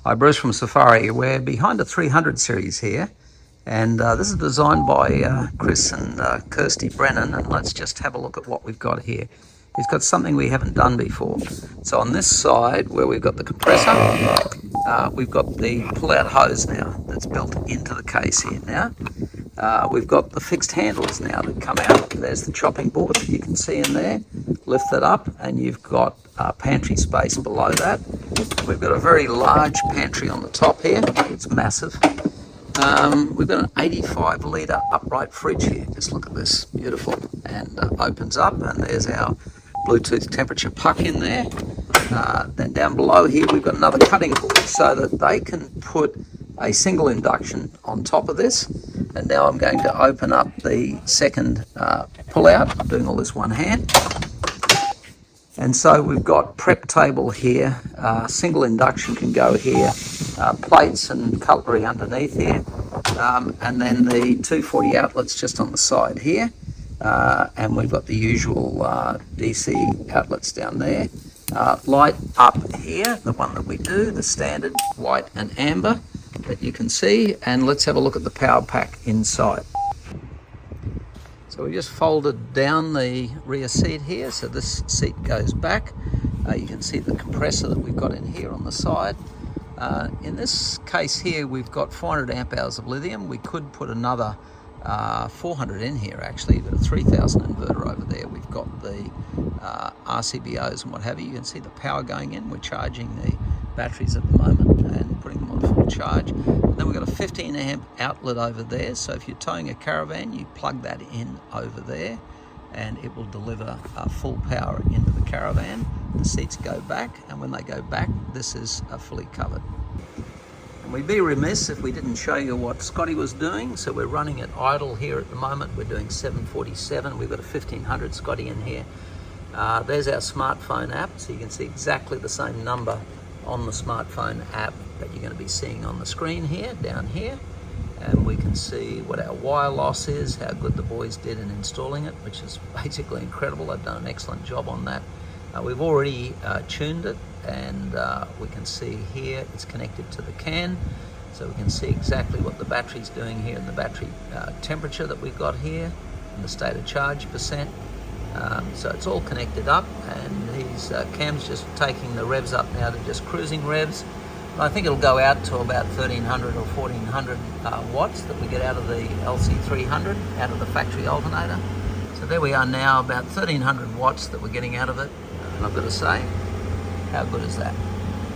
Hi, Bruce from Safari. We're behind a 300 series here, and this is designed by Chris and Kirsty Brennan, and let's just have a look at what we've got here. He's got something we haven't done before. So on this side, where we've got the compressor, we've got the pull-out hose now that's built into the case here now. We've got the fixed handles now that come out. There's the chopping board that you can see in there. Lift that up and you've got pantry space below that. We've got a very large pantry on the top here. It's massive. We've got an 85 litre upright fridge here. Just look at this, beautiful. And opens up, and there's our Bluetooth temperature puck in there. Then down below here we've got another cutting board so that they can put a single induction on top of this. And now I'm going to open up the second pull out. I'm doing all this one hand. And so we've got prep table here, single induction can go here, plates and cutlery underneath here, and then the 240 outlets just on the side here, and we've got the usual DC outlets down there. Light up here, the one that we do, the standard white and amber that you can see, and let's have a look at the power pack inside. So we just folded down the rear seat here, so this seat goes back. You can see the compressor that we've got in here on the side. In this case here, we've got 400 amp hours of lithium. We could put another 400 in here actually. We've got a 3000 inverter over there. We've got the RCBOs and what have you. You can see the power going in. We're charging the batteries at the moment and putting them on full charge. And then we've got a 15 amp outlet over there, so if you're towing a caravan you plug that in over there and it will deliver full power into the caravan. The seats go back, and when they go back this is fully covered. And we'd be remiss if we didn't show you what Scotty was doing. So we're running it idle here at the moment. We're doing 747. We've got a 1500 Scotty in here. There's our smartphone app, so you can see exactly the same number on the smartphone app that you're going to be seeing on the screen here, down here. And we can see what our wire loss is, how good the boys did in installing it, which is basically incredible. They've done an excellent job on that. We've already tuned it, and we can see here it's connected to the CAN, so we can see exactly what the battery's doing here and the battery temperature that we've got here and the state of charge percent. So it's all connected up, and these Cam's just taking the revs up now to just cruising revs. And I think it'll go out to about 1300 or 1400 watts that we get out of the LC300, out of the factory alternator. So there we are now, about 1300 watts that we're getting out of it. And I've got to say, how good is that?